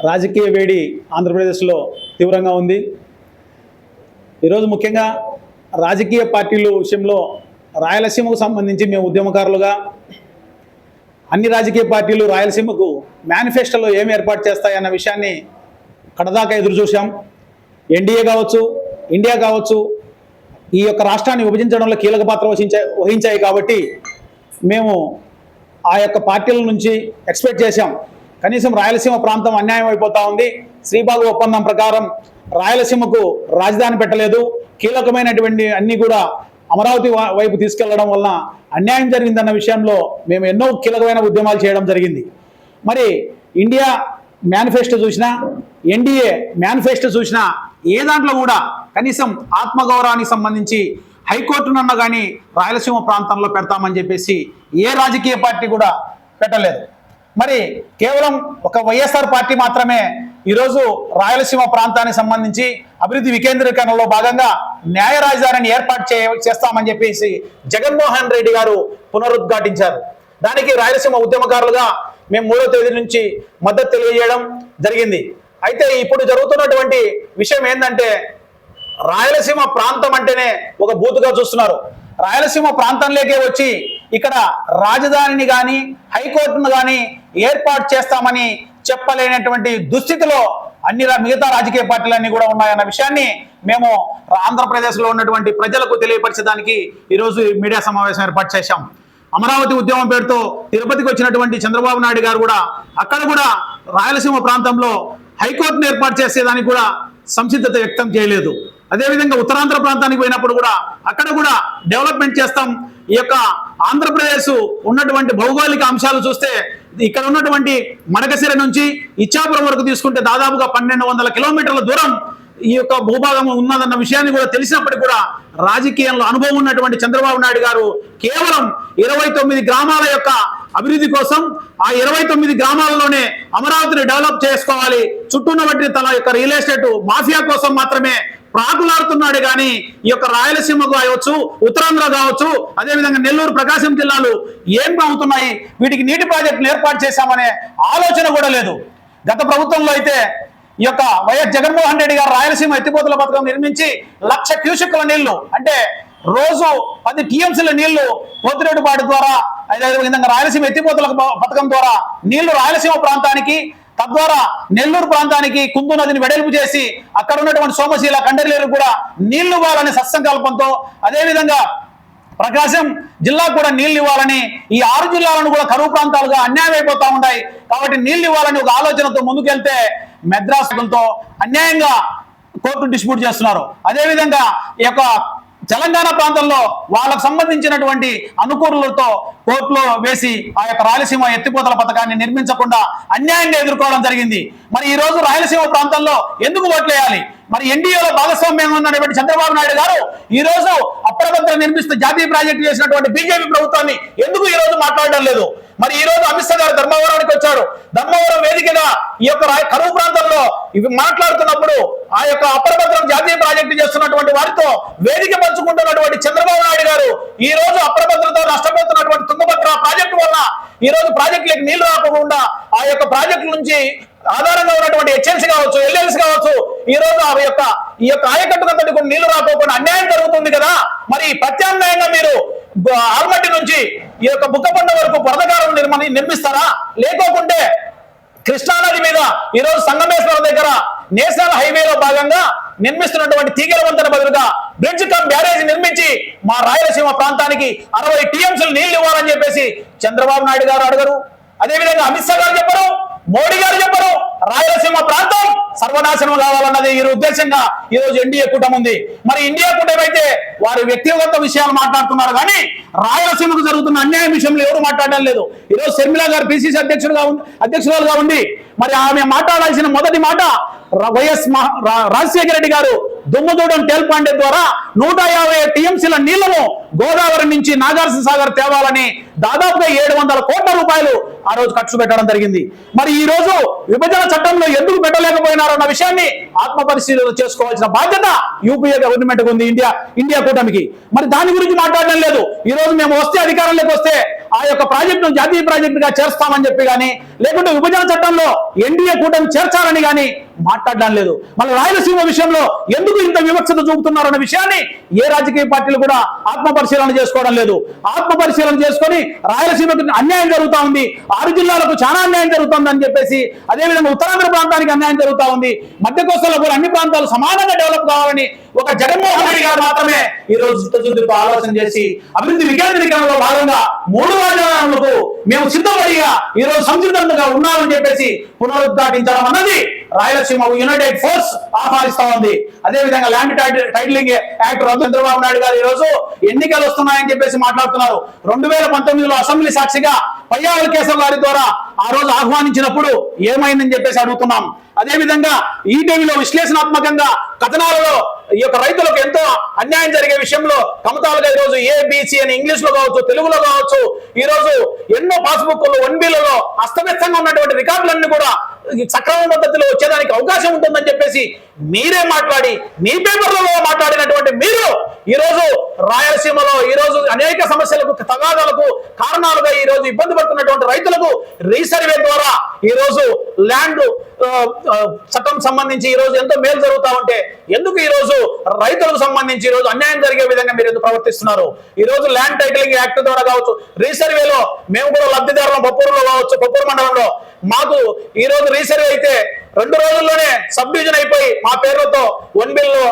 రాజకీయ వేడి ఆంధ్రప్రదేశ్లో తీవ్రంగా ఉంది. ఈరోజు ముఖ్యంగా రాజకీయ పార్టీల విషయంలో రాయలసీమకు సంబంధించి మేము ఉద్యమకారులుగా అన్ని రాజకీయ పార్టీలు రాయలసీమకు మేనిఫెస్టోలో ఏమి ఏర్పాటు చేస్తాయన్న విషయాన్ని కడదాకా ఎదురు చూసాం. ఎన్డీఏ కావచ్చు, ఇండియా కావచ్చు, ఈ యొక్క రాష్ట్రాన్ని విభజించడంలో కీలక పాత్ర వహించాయి. కాబట్టి మేము ఆ యొక్క పార్టీల నుంచి ఎక్స్పెక్ట్ చేశాం. కనీసం రాయలసీమ ప్రాంతం అన్యాయం అయిపోతూ ఉంది. శ్రీబాగు ఒప్పందం ప్రకారం రాయలసీమకు రాజధాని పెట్టలేదు. కీలకమైనటువంటి అన్నీ కూడా అమరావతి వైపు తీసుకెళ్లడం వలన అన్యాయం జరిగిందన్న విషయంలో మేము ఎన్నో కీలకమైన ఉద్యమాలు చేయడం జరిగింది. మరి ఇండియా మేనిఫెస్టో చూసినా, ఎన్డీఏ మేనిఫెస్టో చూసినా ఏ దాంట్లో కూడా కనీసం ఆత్మగౌరవానికి సంబంధించి హైకోర్టునన్నా కానీ రాయలసీమ ప్రాంతంలో పెడతామని చెప్పేసి ఏ రాజకీయ పార్టీ కూడా పెట్టలేదు. మరి కేవలం ఒక వైఎస్ఆర్ పార్టీ మాత్రమే ఈరోజు రాయలసీమ ప్రాంతానికి సంబంధించి అభివృద్ధి వికేంద్రీకరణలో భాగంగా న్యాయ రాజధానిని ఏర్పాటు చేస్తామని చెప్పేసి జగన్మోహన్ రెడ్డి గారు పునరుద్ఘాటించారు. దానికి రాయలసీమ ఉద్యమకారులుగా మేము 3వ తేదీ నుంచి మద్దతు తెలియజేయడం జరిగింది. అయితే ఇప్పుడు జరుగుతున్నటువంటి విషయం ఏంటంటే, రాయలసీమ ప్రాంతం అంటేనే ఒక బూతుగా చూస్తున్నారు. రాయలసీమ ప్రాంతంలోకే వచ్చి ఇక్కడ రాజధానిని కానీ హైకోర్టును కానీ ఏర్పాటు చేస్తామని చెప్పలేనటువంటి దుస్థితిలో మిగతా రాజకీయ పార్టీలన్నీ కూడా ఉన్నాయన్న విషయాన్ని మేము ఆంధ్రప్రదేశ్లో ఉన్నటువంటి ప్రజలకు తెలియపరచడానికి ఈరోజు మీడియా సమావేశం ఏర్పాటు చేశాం. అమరావతి ఉద్యమం పేరుతో తిరుపతికి వచ్చినటువంటి చంద్రబాబు నాయుడు గారు కూడా అక్కడ కూడా రాయలసీమ ప్రాంతంలో హైకోర్టును ఏర్పాటు చేసేదానికి కూడా సంసిద్ధత వ్యక్తం చేయలేదు. అదేవిధంగా ఉత్తరాంధ్ర ప్రాంతానికి పోయినప్పుడు కూడా అక్కడ కూడా డెవలప్మెంట్ చేస్తాం. ఈ యొక్క ఆంధ్రప్రదేశ్ ఉన్నటువంటి భౌగోళిక అంశాలు చూస్తే ఇక్కడ ఉన్నటువంటి మడకశిర నుంచి ఇచ్చాపురం వరకు తీసుకుంటే దాదాపుగా 1200 కిలోమీటర్ల దూరం ఈ యొక్క భూభాగం ఉన్నదన్న విషయాన్ని కూడా తెలిసినప్పటికీ కూడా రాజకీయంలో అనుభవం ఉన్నటువంటి చంద్రబాబు నాయుడు గారు కేవలం 29 గ్రామాల యొక్క అభివృద్ధి కోసం ఆ 29 గ్రామాలలోనే అమరావతిని డెవలప్ చేసుకోవాలి, చుట్టూ ఉన్నటువంటి తన యొక్క రియల్ ఎస్టేట్ మాఫియా కోసం మాత్రమే ప్రాకులాడుతున్నాడు. కానీ ఈ యొక్క రాయలసీమ కావచ్చు, ఉత్తరాంధ్ర కావచ్చు, అదేవిధంగా నెల్లూరు, ప్రకాశం జిల్లాలు ఏం అవుతున్నాయి, వీటికి నీటి ప్రాజెక్టులు ఏర్పాటు చేశామనే ఆలోచన కూడా లేదు. గత ప్రభుత్వంలో అయితే ఈ యొక్క వైఎస్ జగన్మోహన్ రెడ్డి గారు రాయలసీమ ఎత్తిపోతల పథకం నిర్మించి 1,00,000 క్యూసెక్కుల నీళ్లు అంటే రోజు 10 టీఎంసీల నీళ్లు పోతిరెడ్డిపాడు ద్వారా, అదేవిధంగా రాయలసీమ ఎత్తిపోతల పథకం ద్వారా నీళ్లు రాయలసీమ ప్రాంతానికి, తద్వారా నెల్లూరు ప్రాంతానికి కుందు నదిని వెడల్పు చేసి అక్కడ ఉన్నటువంటి సోమశీల, కండర్లేరు కూడా నీళ్లు ఇవ్వాలనే సత్సంకల్పంతో, అదేవిధంగా ప్రకాశం జిల్లాకు కూడా నీళ్లు ఇవ్వాలని, ఈ 6 జిల్లాలను కూడా కరువు ప్రాంతాలుగా అన్యాయం అయిపోతా ఉన్నాయి కాబట్టి నీళ్లు ఇవ్వాలని ఒక ఆలోచనతో ముందుకెళ్తే మెద్రాసుతో అన్యాయంగా కోర్టు డిస్ప్యూట్ చేస్తున్నారు. అదేవిధంగా ఈ యొక్క తెలంగాణ ప్రాంతంలో వాళ్ళకు సంబంధించినటువంటి అనుకూలతో కోర్టులో వేసి ఆ యొక్క రాయలసీమ ఎత్తిపోతల పథకాన్ని నిర్మించకుండా అన్యాయంగా ఎదుర్కోవడం జరిగింది. మరి ఈ రోజు రాయలసీమ ప్రాంతంలో ఎందుకు ఓట్లేయాలి? మరి ఎన్డీఏలో భాగస్వామ్యంగా ఉన్నటువంటి చంద్రబాబు నాయుడు గారు ఈ రోజు అప్రభద్ర నిర్మిస్తూ జాతీయ ప్రాజెక్టు చేసినటువంటి బీజేపీ ప్రభుత్వాన్ని ఎందుకు ఈ రోజు మాట్లాడడం లేదు? మరి ఈ రోజు అమిత్ షా గారు ధర్మవరానికి వచ్చాడు. ధర్మవరం వేదికగా ఈ యొక్క కరువు ప్రాంతంలో ఇవి మాట్లాడుతున్నప్పుడు ఆ యొక్క అప్రభద్రం జాతీయ ప్రాజెక్టు చేస్తున్నటువంటి వారితో వేదిక పంచుకుంటున్నటువంటి చంద్రబాబు నాయుడు గారు ఈ రోజు అప్రభద్రతో నష్టపోతున్నటువంటి తుంగభద్ర ప్రాజెక్టు వల్ల ఈ రోజు ప్రాజెక్టులకు నీళ్లు రాకుండా ఆ యొక్క ప్రాజెక్టు నుంచి ఆధారంగా ఉన్నటువంటి హెచ్ఎల్సీ కావచ్చు, ఎల్ఎల్సీ కావచ్చు, ఈ రోజు ఈ యొక్క ఆయకట్టుకంతటి కొన్ని నీళ్లు రాకపోకుండా అన్యాయం జరుగుతుంది కదా. మరి ప్రత్యామ్నాయంగా మీరు ఆల్మట్టి నుంచి ఈ యొక్క బుక్కపండ వరకు పొరదకారం నిర్మిస్తారా? లేకోకుంటే కృష్ణానది మీద ఈరోజు సంగమేశ్వరం దగ్గర నేషనల్ హైవేలో భాగంగా నిర్మిస్తున్నటువంటి తీగల వంతెన బదులుగా బ్రిడ్జ్ కమ్ బ్యారేజ్ నిర్మించి మా రాయలసీమ ప్రాంతానికి 60 టీఎంసీలు నీళ్లు ఇవ్వాలని చెప్పేసి చంద్రబాబు నాయుడు గారు అడగరు. అదేవిధంగా అమిత్ షా గారు చెప్పరు, మోడీ గారు చెప్పరు. రాయలసీమ ప్రాంతం సర్వనాశనం కావాలన్నది ఈ ఉద్దేశంగా ఈ రోజు ఎన్డీఏ కూటమి ఉంది. మరి ఇండియా కూటమి అయితే వారి వ్యక్తిగత విషయాలు మాట్లాడుతున్నారు కానీ రాయలసీమకు జరుగుతున్న అన్యాయం విషయంలో ఎవరు మాట్లాడడం లేదు. ఈరోజు షర్మిల గారు పిసిసి అధ్యక్షురాలుగా ఉండి మరి ఆమె మాట్లాడాల్సిన మొదటి మాట వైఎస్ రాజశేఖర రెడ్డి గారు దుమ్ముదూడం తేల్పాండే ద్వారా 150 టీఎంసీల నీళ్లను గోదావరి నుంచి నాగార్జున సాగర్ తేవాలని దాదాపుగా 700 కోట్ల రూపాయలు ఆ రోజు ఖర్చు పెట్టడం జరిగింది. మరి ఈ రోజు విభజన చట్టంలో ఎందుకు పెట్టలేకపోయినారన్న విషయాన్ని ఆత్మ పరిశీలన చేసుకోవాల్సిన బాధ్యత యూపీఏ గవర్నమెంట్ ఉంది, ఇండియా కూటమికి. మరి దాని గురించి మాట్లాడడం లేదు. ఈ రోజు మేము వస్తే అధికారంలోకి వస్తే ఆ యొక్క ప్రాజెక్టును జాతీయ ప్రాజెక్టుగా చేస్తామని చెప్పి కానీ, లేకుంటే విభజన చట్టంలో ఎన్డీఏ కూటమి చేర్చాలని కానీ మాట్లాడడం లేదు. మళ్ళీ రాయలసీమ విషయంలో ఎందుకు ఇంత వివక్షత చూపుతున్నారు అన్న విషయాన్ని ఏ రాజకీయ పార్టీలు కూడా ఆత్మ పరిశీలన చేసుకోవడం లేదు. ఆత్మ పరిశీలన చేసుకొని రాయలసీమకు అన్యాయం జరుగుతూ ఉంది, 6 జిల్లాలకు చాలా అన్యాయం జరుగుతుంది అని చెప్పేసి, అదేవిధంగా ఉత్తరాంధ్ర ప్రాంతానికి అన్యాయం జరుగుతూ ఉంది, మధ్య కోస్తాలో కూడా అన్ని ప్రాంతాలు సమానంగా డెవలప్ కావాలని ఒక జగన్మోహన్ రెడ్డి గారు మాత్రమే ఈ రోజు చిత్తశుద్ధితో ఆలోచన చేసి అభివృద్ధి వికేంద్రీకరణలో భాగంగా 3 రాజధానులకు మేము సిద్ధపడిగా ఈ రోజు సంసిద్ధంగా ఉన్నామని చెప్పేసి పునరుద్ఘాటించడం అన్నది రాయలసీమ యునైటెడ్ ఫోర్స్ ఆహ్వానిస్తా ఉంది. అదేవిధంగా land titling act Chandrababu Naidu గారు ఈ రోజు ఎన్నికలు వస్తున్నాయని చెప్పేసి మాట్లాడుతున్నారు. 2019లో అసెంబ్లీ సాక్షిగా పయ్యావుల కేశవ్ గారి ద్వారా ఆ రోజు ఆహ్వానించినప్పుడు ఏమైందని చెప్పేసి అడుగుతున్నాం. అదేవిధంగా ఈటీవీలో విశ్లేషణాత్మకంగా కథనాలలో ఈ యొక్క రైతులకు ఎంతో అన్యాయం జరిగే విషయంలో కమతాలుగా ఈ రోజు ఏబిసి అని ఇంగ్లీష్ లో కావచ్చు, తెలుగులో కావచ్చు, ఈ రోజు ఎన్నో పాస్బుక్లు 1Bలలో అస్తవ్యస్తంగా ఉన్నటువంటి రికార్డులన్నీ కూడా సక్రమ పద్ధతిలో వచ్చేదానికి అవకాశం ఉంటుందని చెప్పేసి మీరే మాట్లాడి మీ పేపర్లలో మాట్లాడినటువంటి మీరు ఈ రోజు రాయలసీమలో ఈ రోజు అనేక సమస్యలకు తగాదాలకు కారణాలుగా ఈ రోజు ఇబ్బంది పడుతున్నటువంటి రైతులకు రీసర్వే ద్వారా ఈ రోజు ల్యాండ్ చట్టం సంబంధించి ఈ రోజు ఎంతో మేలు జరుగుతా ఉంటే ఎందుకు ఈ రోజు రైతులకు సంబంధించి ఈ రోజు అన్యాయం జరిగే విధంగా మీరు ఎందుకు ప్రవర్తిస్తున్నారు? ఈ రోజు ల్యాండ్ టైటిలింగ్ యాక్ట్ ద్వారా కావచ్చు, రీసర్వేలో మేము కూడా లబ్ధిదారులం పప్పూరులో కావచ్చు, పప్పూరు మండలంలో మాకు ఈ రోజు రీసర్వే అయితే 2 రోజుల్లోనే సబ్ డివిజన్ అయిపోయి మా పేర్లతో 1Bలో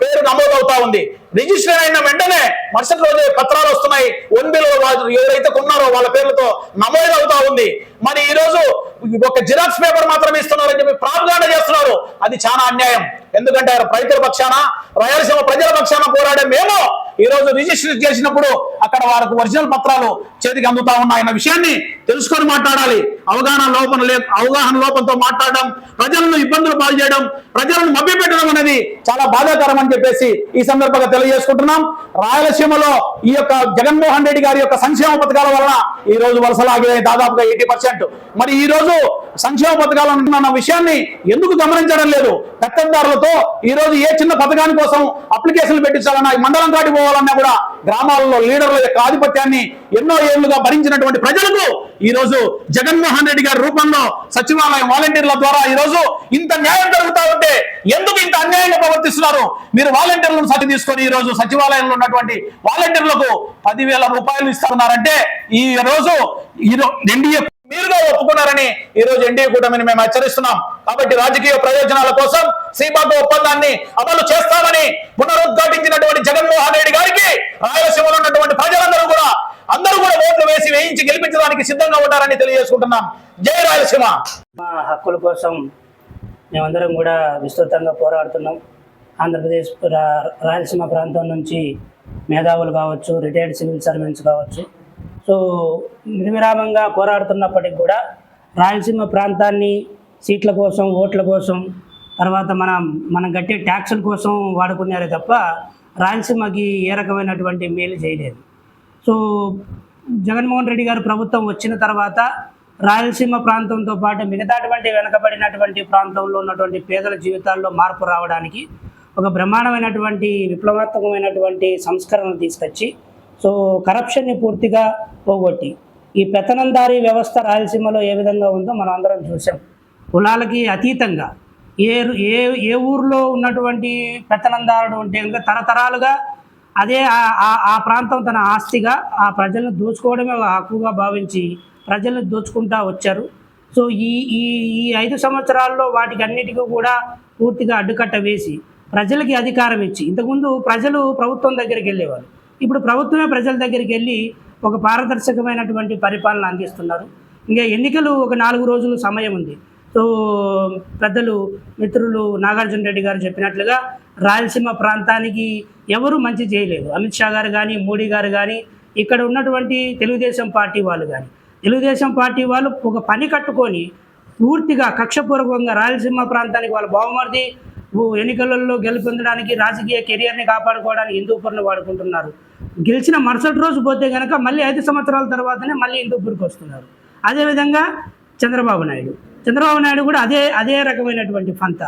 పేరు నమోదు అవుతా ఉంది. రిజిస్టర్ అయిన వెంటనే మరుసటి రోజు పత్రాలు వస్తున్నాయి, 1Bలో ఎవరైతే కొన్నారో వాళ్ళ పేర్లతో నమోదు అవుతా ఉంది. మరి ఈ రోజు ఒక జిరాక్స్ పేపర్ మాత్రమే ఇస్తున్నారని చెప్పి ప్రాపగాండా చేస్తున్నారు. అది చాలా అన్యాయం. ఎందుకంటే రైతుల పక్షాన, రాయలసీమ ప్రజల పక్షాన పోరాడే మేము ఈ రోజు రిజిస్టర్ చేసినప్పుడు అక్కడ వారికి ఒరిజినల్ పత్రాలు చేతికి అందుతా ఉన్నాయన్న విషయాన్ని తెలుసుకొని మాట్లాడాలి. అవగాహన లోపంతో మాట్లాడడం, ప్రజలను ఇబ్బందులు పాలు చేయడం, ప్రజలను మభ్యపెట్టడం అనేది చాలా బాధాకరం అని చెప్పేసి ఈ సందర్భంగా తెలియజేసుకుంటున్నాం. రాయలసీమలో ఈ యొక్క జగన్మోహన్ రెడ్డి గారి యొక్క సంక్షేమ పథకాల వలన ఈ రోజు వలసలాగే దాదాపుగా 80%. మరి ఈ రోజు సంక్షేమ పథకాలు అంటున్న విషయాన్ని ఎందుకు గమనించడం లేదు? పెత్తందారులతో ఈ రోజు ఏ చిన్న పథకాని కోసం అప్లికేషన్లు పెట్టించాలన్నా, మండలం కాటి పోవాలన్నా కూడా గ్రామాలలో లీడర్ల యొక్క ఆధిపత్యాన్ని ఎన్నో ఏళ్లుగా భరించినటువంటి ప్రజలకు ఈ రోజు జగన్మోహన్ రెడ్డి గారి రూపంలో సచివాలయం వాలంటీర్ల ద్వారా ఈ రోజు ఇంత న్యాయం జరుగుతా ఉంటే ఎందుకు ఇంత అన్యాయంగా ప్రవర్తిస్తున్నారు? మీరు వాలంటీర్లను సరి తీసుకొని ఈ రోజు సచివాలయంలో ఉన్నటువంటి వాలంటీర్లకు 10,000 రూపాయలు ఇస్తున్నారంటే ఈ రోజు ఎన్డీఏ మీరుగా ఒప్పుకున్నారని ఈ రోజు ఎన్డీఏ కూటమిని మేము హెచ్చరిస్తున్నాం. కాబట్టి రాజకీయ ప్రయోజనాల కోసం శ్రీబాబు ఒప్పందాన్ని అమలు చేస్తామని పునరుద్ఘాటించినటువంటి జగన్మోహన్ రెడ్డి గారికి రాయలసీమలో ఉన్నటువంటి ప్రజలందరూ కూడా ఓట్లు వేయించి గెలిపించడానికి సిద్ధంగా ఉంటారని తెలియజేసుకుంటున్నాం. జై రాయలసీమ. మా హక్కుల కోసం మేమందరం కూడా విస్తృతంగా పోరాడుతున్నాం. ఆంధ్రప్రదేశ్ రాయలసీమ ప్రాంతం నుంచి మేధావులు కావచ్చు, రిటైర్డ్ సివిల్ సర్వెంట్స్ కావచ్చు, సో నిర్విరామంగా పోరాడుతున్నప్పటికి కూడా రాయలసీమ ప్రాంతాన్ని సీట్ల కోసం, ఓట్ల కోసం, తర్వాత మనం కట్టే ట్యాక్సుల కోసం వాడుకున్నారే తప్ప రాయలసీమకి ఏ రకమైనటువంటి మేలు చేయలేదు. సో జగన్మోహన్ రెడ్డి గారు ప్రభుత్వం వచ్చిన తర్వాత రాయలసీమ ప్రాంతంతో పాటు మిగతాటువంటి వెనకబడినటువంటి ప్రాంతంలో ఉన్నటువంటి పేదల జీవితాల్లో మార్పు రావడానికి ఒక బ్రహ్మాండమైనటువంటి విప్లవాత్మకమైనటువంటి సంస్కరణలు తీసుకొచ్చి, సో కరప్షన్ని పూర్తిగా పోగొట్టి ఈ పెత్తనందారీ వ్యవస్థ రాయలసీమలో ఏ విధంగా ఉందో మనం అందరం చూసాం. కులాలకి అతీతంగా ఏ ఊర్లో ఉన్నటువంటి పెత్తనందారుడు ఉంటే కనుక తరతరాలుగా అదే ఆ ప్రాంతం తన ఆస్తిగా ఆ ప్రజలను దోచుకోవడమే ఒక హక్కుగా భావించి ప్రజలను దోచుకుంటూ వచ్చారు. సో ఈ 5 సంవత్సరాల్లో వాటికి అన్నిటికీ కూడా పూర్తిగా అడ్డుకట్ట వేసి ప్రజలకి అధికారం ఇచ్చి, ఇంతకుముందు ప్రజలు ప్రభుత్వం దగ్గరికి వెళ్ళేవారు, ఇప్పుడు ప్రభుత్వమే ప్రజల దగ్గరికి వెళ్ళి ఒక పారదర్శకమైనటువంటి పరిపాలన అందిస్తున్నారు. ఇంకా ఎన్నికలు ఒక 4 రోజులు సమయం ఉంది. సో పెద్దలు మిత్రులు నాగార్జున రెడ్డి గారు చెప్పినట్లుగా రాయలసీమ ప్రాంతానికి ఎవరు మంచి చేయలేదు. అమిత్ షా గారు కానీ, మోడీ గారు కానీ, ఇక్కడ ఉన్నటువంటి తెలుగుదేశం పార్టీ వాళ్ళు కానీ, తెలుగుదేశం పార్టీ వాళ్ళు ఒక పని కట్టుకొని పూర్తిగా కక్షపూర్వకంగా రాయలసీమ ప్రాంతానికి వాళ్ళ బావమరిది ఎన్నికలలో గెలుపొందడానికి, రాజకీయ కెరియర్ని కాపాడుకోవడానికి హిందూపూర్ని వాడుకుంటున్నారు. గెలిచిన మరుసటి రోజు పోతే కనుక మళ్ళీ 5 సంవత్సరాల తర్వాతనే మళ్ళీ హిందూపూర్కి వస్తున్నారు. అదేవిధంగా చంద్రబాబు నాయుడు కూడా అదే రకమైనటువంటి పంత.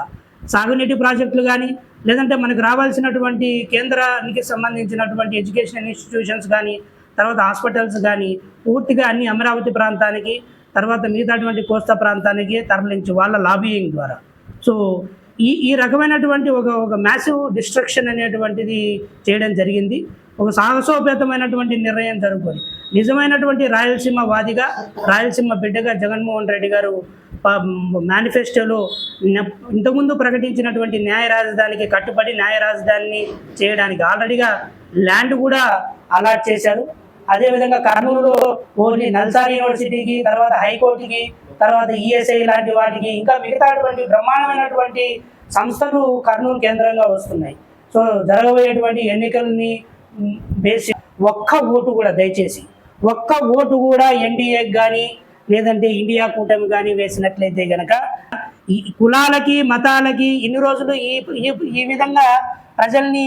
సాగునీటి ప్రాజెక్టులు కానీ, లేదంటే మనకు రావాల్సినటువంటి కేంద్రానికి సంబంధించినటువంటి ఎడ్యుకేషన్ ఇన్స్టిట్యూషన్స్ కానీ, తర్వాత హాస్పిటల్స్ కానీ పూర్తిగా అన్ని అమరావతి ప్రాంతానికి, తర్వాత మిగతాటువంటి కోస్తా ప్రాంతానికి తరలించి వాళ్ళ లాబియింగ్ ద్వారా. సో ఈ రకమైనటువంటి ఒక మ్యాసివ్ డిస్ట్రక్షన్ అనేటువంటిది చేయడం జరిగింది. ఒక సాహసోపేతమైనటువంటి నిర్ణయం జరుగుతుంది. నిజమైనటువంటి రాయలసీమ వాదిగా, రాయలసీమ బిడ్డగా జగన్మోహన్ రెడ్డి గారు మేనిఫెస్టోలో ఇంతకుముందు ప్రకటించినటువంటి న్యాయ రాజధానికి కట్టుబడి న్యాయ రాజధానిని చేయడానికి ఆల్రెడీగా ల్యాండ్ కూడా అలాట్ చేశారు. అదేవిధంగా కర్నూలులో ఓన్లీ నల్సార్ యూనివర్సిటీకి, తర్వాత హైకోర్టుకి, తర్వాత ఈఎస్ఐ లాంటి వాటికి, ఇంకా మిగతాటువంటి బ్రహ్మాండమైనటువంటి సంస్థలు కర్నూలు కేంద్రంగా వస్తున్నాయి. సో జరగబోయేటువంటి ఎన్నికల్ని బేసి ఒక్క ఓటు కూడా దయచేసి ఒక్క ఓటు కూడా ఎన్డీఏకి కానీ లేదంటే ఇండియా కూటమి కానీ వేసినట్లయితే కనుక ఈ కులాలకి మతాలకి ఇన్ని రోజులు ఈ విధంగా ప్రజల్ని